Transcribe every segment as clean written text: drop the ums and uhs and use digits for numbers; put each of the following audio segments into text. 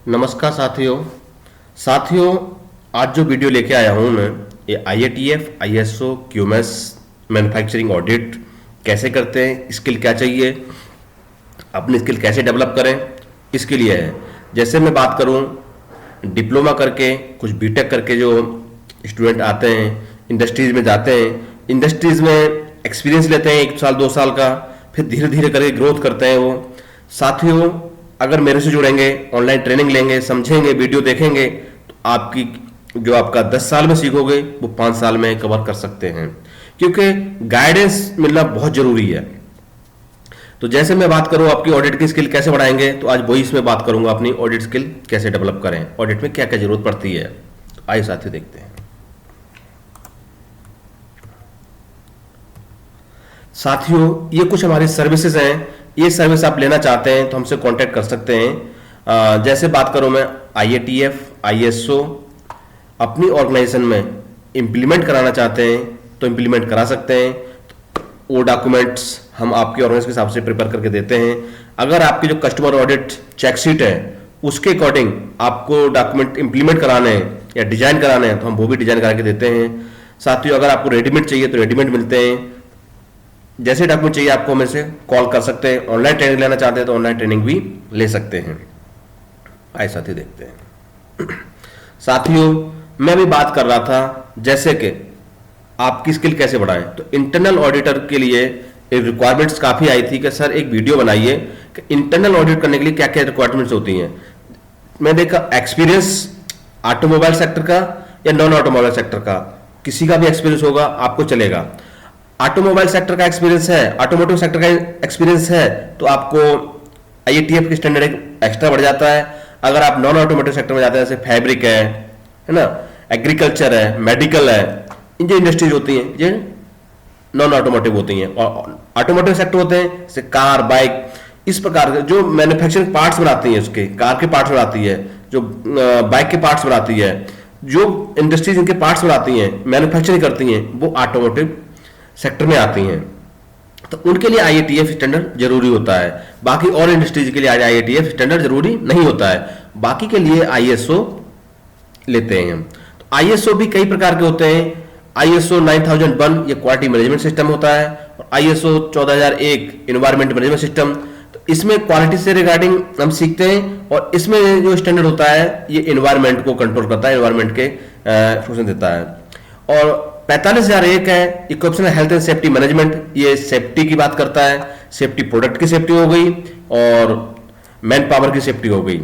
नमस्कार साथियों आज जो वीडियो लेके आया हूँ मैं ये IATF ISO QMS manufacturing audit कैसे करते हैं, स्किल क्या चाहिए, अपनी स्किल कैसे डेवलप करें, इसके लिए है। जैसे मैं बात करूँ डिप्लोमा करके कुछ बीटेक करके जो स्टूडेंट आते हैं इंडस्ट्रीज में जाते हैं, इंडस्ट्रीज में एक्सपीरियंस लेते हैं 1 साल 2 साल का, फिर धीरे धीरे करके ग्रोथ करते हैं वो। साथियों अगर मेरे से जुड़ेंगे, ऑनलाइन ट्रेनिंग लेंगे, समझेंगे, वीडियो देखेंगे तो आपका 10 साल में सीखोगे वो 5 साल में कवर कर सकते हैं, क्योंकि गाइडेंस मिलना बहुत जरूरी है। तो जैसे मैं बात करूं आपकी ऑडिट की स्किल कैसे बढ़ाएंगे, तो आज वही इसमें बात करूंगा अपनी ऑडिट स्किल कैसे डेवलप करें, ऑडिट में क्या क्या जरूरत पड़ती है। तो आइए साथियों देखते हैं। साथियों ये कुछ हमारी सर्विसेज हैं, ये सर्विस आप लेना चाहते हैं तो हमसे कांटेक्ट कर सकते हैं। जैसे बात करूं मैं IATF ISO अपनी ऑर्गेनाइजेशन में इंप्लीमेंट कराना चाहते हैं तो इंप्लीमेंट करा सकते हैं। वो डॉक्यूमेंट्स हम आपकी ऑर्गेनाइजेशन के हिसाब से प्रिपेयर करके देते हैं। अगर आपकी जो कस्टमर ऑडिट चेकशीट है उसके अकॉर्डिंग आपको डॉक्यूमेंट इंप्लीमेंट कराने हैं या डिजाइन कराने हैं तो हम वो भी डिजाइन करा के देते हैं। साथियों अगर आपको रेडीमेड चाहिए तो रेडीमेड मिलते हैं। जैसे डॉक्यूमेंट चाहिए आपको हमें से कॉल कर सकते हैं। ऑनलाइन ट्रेनिंग लेना चाहते हैं तो ऑनलाइन ट्रेनिंग भी ले सकते हैं। आइए साथियों देखते हैं। साथियों मैं भी बात कर रहा था जैसे कि आपकी स्किल कैसे बढ़ाएं, तो इंटरनल ऑडिटर के लिए एक रिक्वायरमेंट्स काफी आई थी कि सर एक वीडियो बनाइए कि इंटरनल ऑडिट करने के लिए क्या क्या रिक्वायरमेंट्स होती हैं। मैं देखा एक्सपीरियंस ऑटोमोबाइल सेक्टर का या नॉन ऑटोमोबाइल सेक्टर का, किसी का भी एक्सपीरियंस होगा आपको चलेगा। ऑटोमोबाइल सेक्टर का एक्सपीरियंस है, ऑटोमोटिव सेक्टर का एक्सपीरियंस है तो आपको IATF की स्टैंडर्ड एक्स्ट्रा बढ़ जाता है। अगर आप नॉन ऑटोमोटिव सेक्टर में जाते हैं जैसे फैब्रिक है ना, एग्रीकल्चर है, मेडिकल है, इन जो इंडस्ट्रीज होती हैं ये नॉन ऑटोमोटिव होती हैं। और ऑटोमोटिव सेक्टर होते हैं जैसे कार, बाइक, इस प्रकार के जो मैन्युफैक्चरिंग पार्ट्स बनाती है, उसके कार के पार्ट्स बनाती है, जो बाइक के पार्ट्स बनाती है, जो इंडस्ट्रीज इनके पार्ट्स बनाती हैं, मैन्युफैक्चरिंग करती हैं, वो ऑटोमोटिव सेक्टर में आती हैं। तो उनके लिए IATF स्टैंडर्ड जरूरी होता है। बाकी और इंडस्ट्रीज के लिए IATF स्टैंडर्ड जरूरी नहीं होता है, बाकी के लिए ISO लेते हैं हम। तो ISO भी कई प्रकार के होते हैं। ISO 9001 ये क्वालिटी मैनेजमेंट सिस्टम होता है और ISO 14001 इन्वायरमेंट मैनेजमेंट सिस्टम। तो इसमें क्वालिटी से रिगार्डिंग हम सीखते हैं और इसमें जो स्टैंडर्ड होता है ये इन्वायरमेंट को कंट्रोल करता है, इन्वायरमेंट के फंक्शन देता है। और 45,001 है इक्विपेशनल हेल्थ एंड सेफ्टी मैनेजमेंट, ये सेफ्टी की बात करता है, सेफ्टी प्रोडक्ट की सेफ्टी हो गई और मैन पावर की सेफ्टी हो गई,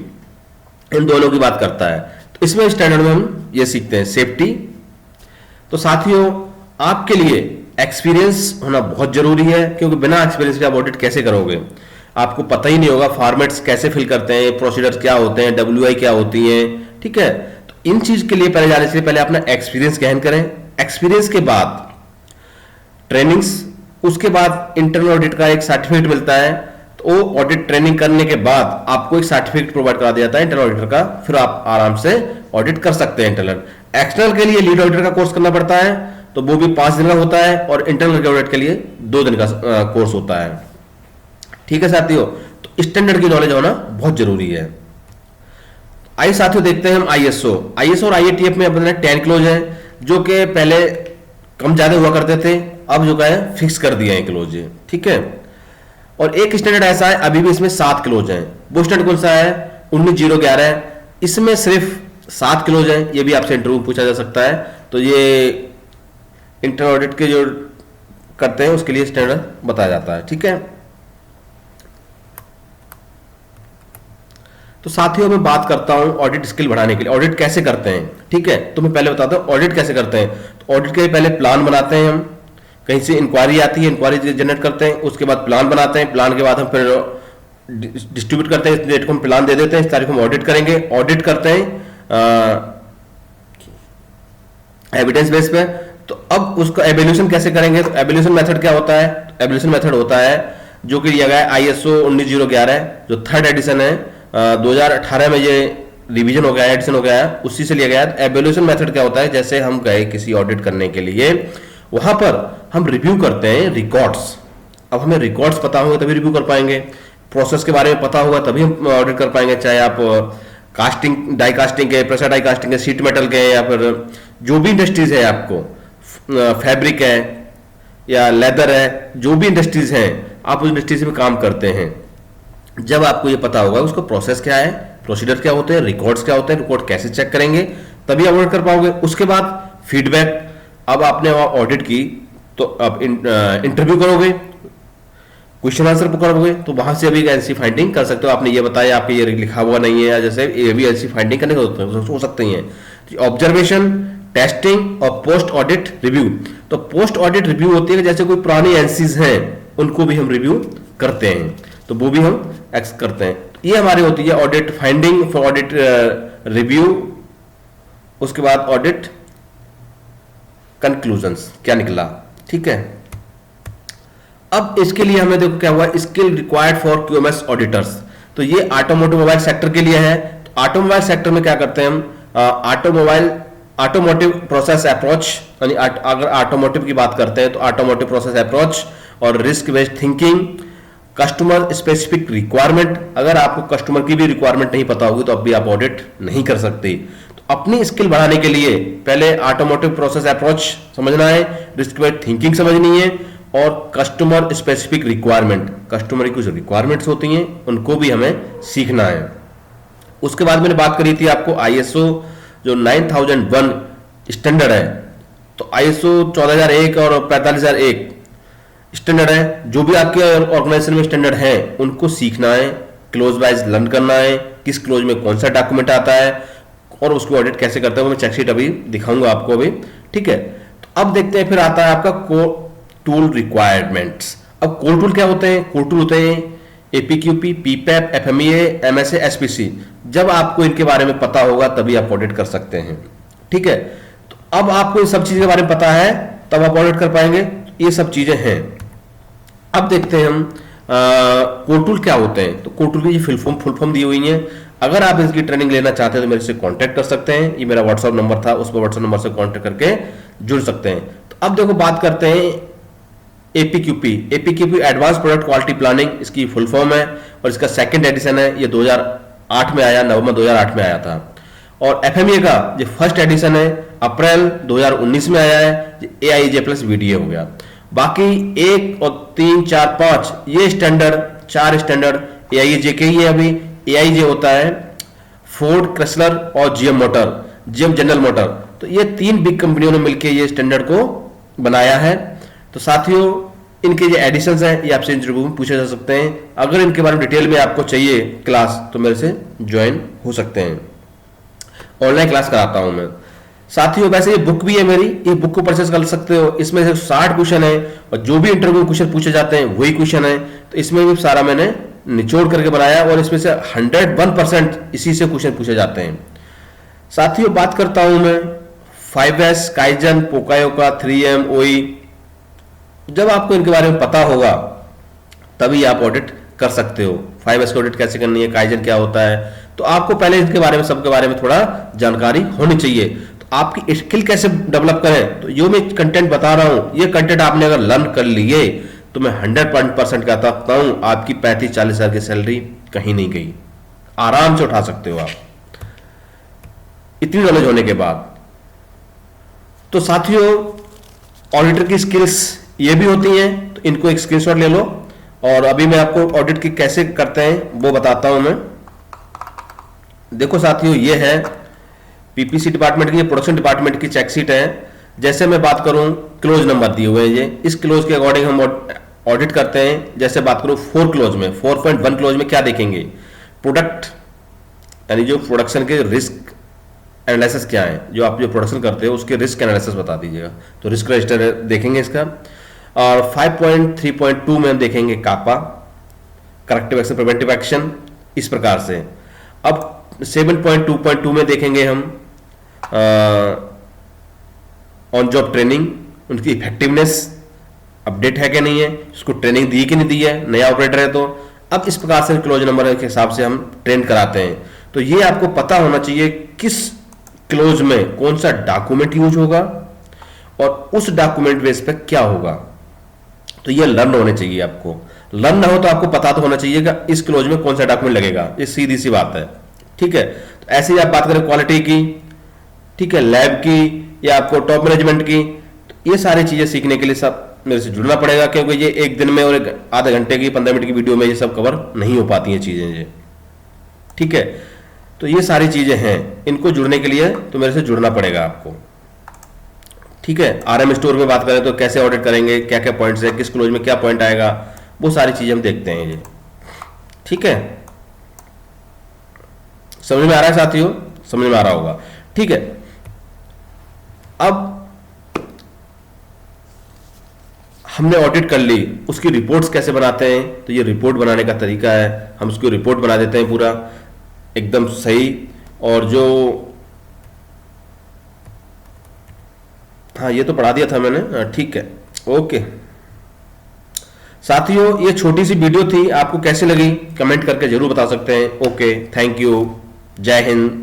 इन दोनों की बात करता है। तो इसमें स्टैंडर्ड में हम ये सीखते हैं सेफ्टी। तो साथियों आपके लिए एक्सपीरियंस होना बहुत जरूरी है, क्योंकि बिना एक्सपीरियंस के आप ऑडिट कैसे करोगे, आपको पता ही नहीं होगा फॉर्मेट्स कैसे फिल करते हैं, प्रोसीजर्स क्या होते हैं, WI क्या होती है, ठीक है। तो इन चीज के लिए पहले जाने से पहले अपना एक्सपीरियंस गहन करें। एक्सपीरियंस के बाद ट्रेनिंग्स, उसके बाद इंटरनल ऑडिट का एक सर्टिफिकेट मिलता है। तो वो ऑडिट ट्रेनिंग करने के बाद आपको एक सर्टिफिकेट प्रोवाइड करा दिया जाता है इंटरनल ऑडिटर का, फिर आप आराम से ऑडिट कर सकते हैं इंटरनल। एक्सटर्नल के लिए लीड ऑडिटर का कोर्स करना पड़ता है, तो वो भी 5 दिन का होता है, और इंटरनल ऑडिट के लिए 2 दिन का कोर्स होता है। ठीक है साथियों, तो स्टैंडर्ड की नॉलेज होना बहुत जरूरी है। आइए साथियों देखते हैं हम ISO और IATF में अपने 10 क्लोज है, जो कि पहले कम ज्यादा हुआ करते थे, अब जो है फिक्स कर दिया है क्लोज, ठीक है। और एक स्टैंडर्ड ऐसा है अभी भी इसमें 7 क्लोज हैं। वो स्टैंडर्ड कौन सा है? 19011, इसमें सिर्फ 7 क्लोज हैं। ये भी आपसे इंटरव्यू पूछा जा सकता है। तो ये इंटरनल ऑडिट के जो करते हैं उसके लिए स्टैंडर्ड बताया जाता है, ठीक है। तो साथियों मैं बात करता हूं ऑडिट स्किल बढ़ाने के लिए ऑडिट कैसे करते हैं, ठीक है। तो मैं पहले बताता हूं ऑडिट कैसे करते हैं। तो ऑडिट के लिए पहले प्लान बनाते हैं हम, कहीं से इंक्वायरी आती है, इंक्वायरी जनरेट करते हैं, उसके बाद प्लान बनाते हैं, प्लान के बाद हम फिर डिस्ट्रीब्यूट करते हैं, इस डेट को हम प्लान दे देते हैं, इस तारीख को हम ऑडिट करेंगे। ऑडिट करते हैं एविडेंस बेस पे। तो अब उसका एवेल्यूशन कैसे करेंगे, तो एवेल्यूशन मेथड क्या होता है? एवेल्यूशन मेथड होता है जो कि दिया गया है ISO 19011 जो 3rd एडिशन है, 2018 में ये रिवीजन हो गया है, एडिशन हो गया है, उसी से लिया गया है। एवेल्यूशन मेथड क्या होता है? जैसे हम गए किसी ऑडिट करने के लिए, वहां पर हम रिव्यू करते हैं रिकॉर्ड्स। अब हमें रिकॉर्ड्स पता होंगे तभी रिव्यू कर पाएंगे, प्रोसेस के बारे में पता होगा तभी हम ऑडिट कर पाएंगे। चाहे आप कास्टिंग, डाई कास्टिंग के, प्रेशर डाई कास्टिंग के, शीट मेटल के, या फिर जो भी इंडस्ट्रीज है आपको, फैब्रिक है या लेदर है, जो भी इंडस्ट्रीज हैं आप उस इंडस्ट्रीज में काम करते हैं, जब आपको ये पता होगा उसको प्रोसेस क्या है, प्रोसीजर क्या होते हैं, रिकॉर्ड्स क्या होते हैं, रिकॉर्ड कैसे चेक करेंगे, तभी आप ऑडिट कर पाओगे। उसके बाद फीडबैक, अब आपने ऑडिट की तो अब इंटरव्यू करोगे, क्वेश्चन आंसर करोगे, तो वहां से अभी एलसी फाइंडिंग कर सकते हो। आपने ये बताया, आपके ये लिखा हुआ नहीं है, या जैसे ये भी एलसी फाइंडिंग करने हो सकते हैं। ऑब्जर्वेशन, टेस्टिंग और पोस्ट ऑडिट रिव्यू। तो पोस्ट ऑडिट रिव्यू होती है जैसे कोई पुरानी एलसीज हैं उनको भी हम रिव्यू करते हैं, तो वो भी हम एक्स करते हैं। ये हमारी होती है audit finding for audit review. उसके बाद ऑडिट कंक्लूजन्स, क्या निकला, ठीक है। अब इसके लिए हमें देखो क्या हुआ, skill required for QMS auditors. तो ये ऑटोमोटिव मोबाइल सेक्टर के लिए है। तो ऑटोमोबाइल सेक्टर में क्या करते हैं हम, ऑटोमोटिव प्रोसेस अप्रोच, यानी अगर ऑटोमोटिव की बात करते हैं तो ऑटोमोटिव प्रोसेस अप्रोच और risk based thinking, customer specific requirement. अगर आपको कस्टमर की भी रिक्वायरमेंट नहीं पता होगी तो अब भी आप ऑडिट नहीं कर सकते। तो अपनी स्किल बढ़ाने के लिए पहले ऑटोमोटिव प्रोसेस अप्रोच समझना है, रिस्क बेस्ड थिंकिंग समझनी है, और कस्टमर स्पेसिफिक रिक्वायरमेंट, कस्टमर की कुछ रिक्वायरमेंट्स होती हैं उनको भी हमें सीखना है। उसके बाद मैंने बात करी थी आपको आईएसओ जो 9001 स्टैंडर्ड है। तो आईएसओ 14001 और 45001 स्टैंडर्ड है, जो भी आपके ऑर्गेनाइजेशन में स्टैंडर्ड है उनको सीखना है, क्लोज वाइज लर्न करना है, किस क्लोज में कौन सा डॉक्यूमेंट आता है और उसको ऑडिट कैसे करते हैं, मैं चेकशीट अभी दिखाऊंगा आपको अभी, ठीक है। तो अब देखते हैं, फिर आता है आपका कोर टूल रिक्वायरमेंट्स। अब कोर टूल क्या होते हैं, कोर टूल होते हैं एपीक्यूपी, पीपैप, एफएमईए, एमएसए, एसपीसी। जब आपको इनके बारे में पता होगा तभी आप ऑडिट कर सकते हैं, ठीक है। तो अब आपको इन सब चीजों के बारे में पता है तब आप ऑडिट कर पाएंगे, ये सब चीजें हैं। अब देखते हैं हम कोर टूल क्या होते हैं। तो कोर टूल की फुल फॉर्म दी हुई है। अगर आप इसकी ट्रेनिंग लेना चाहते हैं तो मेरे से कांटेक्ट कर सकते हैं, ये मेरा व्हाट्सएप नंबर था, उस पर व्हाट्सएप नंबर से कांटेक्ट करके जुड़ सकते हैं। तो अब देखो बात करते हैं एपीक्यूपी। एपीक्यूपी एडवांस प्रोडक्ट क्वालिटी प्लानिंग इसकी फुल फॉर्म है, और इसका सेकंड एडिशन है, ये 2008 में आया, नवंबर 2008 में आया था। और एफएमईए का जो फर्स्ट एडिशन है अप्रैल 2019 में आया है, एआईजे प्लस वीडीए हो गया। बाकी 1 और 3 4 5 ये स्टैंडर्ड, 4 स्टैंडर्ड एआईजे के ही है। अभी एआईजे होता है फोर्ड, क्रिसलर और GM motor, GM general motor. तो ये 3 बिग कंपनियों ने मिलकर ये स्टैंडर्ड को बनाया है। तो साथियों इनके जो एडिशंस हैं ये आपसे इंटरव्यू में पूछे जा सकते हैं। अगर इनके बारे में डिटेल में आपको चाहिए क्लास तो मेरे से ज्वाइन हो सकते हैं, ऑनलाइन क्लास कराता हूं मैं। साथियों वैसे ये बुक भी है मेरी, ये बुक को परचेस कर सकते हो। इसमें से 60 क्वेश्चन है और जो भी इंटरव्यू क्वेश्चन पूछे जाते हैं वही क्वेश्चन है। तो इसमें भी सारा मैंने निचोड़ करके बनाया और इसमें से 101% इसी से क्वेश्चन पूछे जाते हैं। साथियों बात करता हूं मैं 5S, काइजन, पोकायोका, 3M, OE। जब आपको इनके बारे में पता होगा तभी आप ऑडिट कर सकते हो। 5S की ऑडिट कैसे करनी है, काइजन क्या होता है, तो आपको पहले इनके बारे में, सबके बारे में थोड़ा जानकारी होनी चाहिए। तो आपकी स्किल कैसे डेवलप करें, तो जो मैं कंटेंट बता रहा हूं ये कंटेंट आपने अगर लर्न कर लिए तो मैं 100% कहता हूं आपकी 35-40 हजार की सैलरी कहीं नहीं गई, आराम से उठा सकते हो आप इतनी नॉलेज होने के बाद। तो साथियों ऑडिटर की स्किल्स ये भी होती हैं, तो इनको एक स्क्रीनशॉट ले लो। और अभी मैं आपको ऑडिट की कैसे करते हैं वो बताता हूं मैं। देखो साथियों ये है पीपीसी डिपार्टमेंट की, प्रोडक्शन डिपार्टमेंट की चेकशीट है। जैसे मैं बात करूं क्लोज नंबर दिए हुए हैं, ये इस क्लोज के अकॉर्डिंग हम ऑडिट करते हैं। जैसे बात करूं 4 क्लोज में, 4.1 क्लोज में क्या देखेंगे, प्रोडक्ट यानी जो प्रोडक्शन के रिस्क एनालिसिस क्या है, जो आप जो प्रोडक्शन करते हो उसके रिस्क एनालिसिस बता दीजिएगा। तो रिस्क रजिस्टर देखेंगे इसका। और 5.3.2 में हम देखेंगे कापा, करेक्टिव एक्शन, प्रिवेंटिव एक्शन, इस प्रकार से। अब 7.2.2 में देखेंगे हम ऑन जॉब ट्रेनिंग, उनकी इफेक्टिवनेस अपडेट है कि नहीं है, उसको ट्रेनिंग दी कि नहीं दी है, नया ऑपरेटर है तो। अब इस प्रकार से क्लोज नंबर के हिसाब से हम ट्रेन कराते हैं। तो ये आपको पता होना चाहिए किस क्लोज में कौन सा डॉक्यूमेंट यूज होगा और उस डॉक्यूमेंट बेस पे क्या होगा। तो ये लर्न होने चाहिए आपको। लर्न ना हो तो आपको पता तो होना चाहिए कि इस क्लोज में कौन सा डॉक्यूमेंट लगेगा, ये सीधी सी बात है, ठीक है। ऐसे ही आप बात करें क्वालिटी की, ठीक है, लैब की, या आपको टॉप मैनेजमेंट की, तो ये सारी चीजें सीखने के लिए सब मेरे से जुड़ना पड़ेगा, क्योंकि ये एक दिन में और एक आधे घंटे की 15 मिनट की वीडियो में ये सब कवर नहीं हो पाती हैं चीजें ये, ठीक है। तो ये सारी चीजें हैं, इनको जुड़ने के लिए तो मेरे से जुड़ना पड़ेगा आपको, ठीक है। आरएम स्टोर में बात करें तो कैसे ऑडिट करेंगे, क्या क्या पॉइंट्स है, किस क्लोज में क्या पॉइंट आएगा, वो सारी चीजें हम देखते हैं ये, ठीक है। समझ में आ रहा है साथियों? समझ में आ रहा होगा, ठीक है। अब हमने ऑडिट कर ली, उसकी रिपोर्ट्स कैसे बनाते हैं, तो ये रिपोर्ट बनाने का तरीका है, हम उसको रिपोर्ट बना देते हैं पूरा एकदम सही। और जो, हाँ ये तो पढ़ा दिया था मैंने, ठीक है, ओके। साथियों ये छोटी सी वीडियो थी, आपको कैसी लगी कमेंट करके जरूर बता सकते हैं। ओके, थैंक यू, जय हिंद।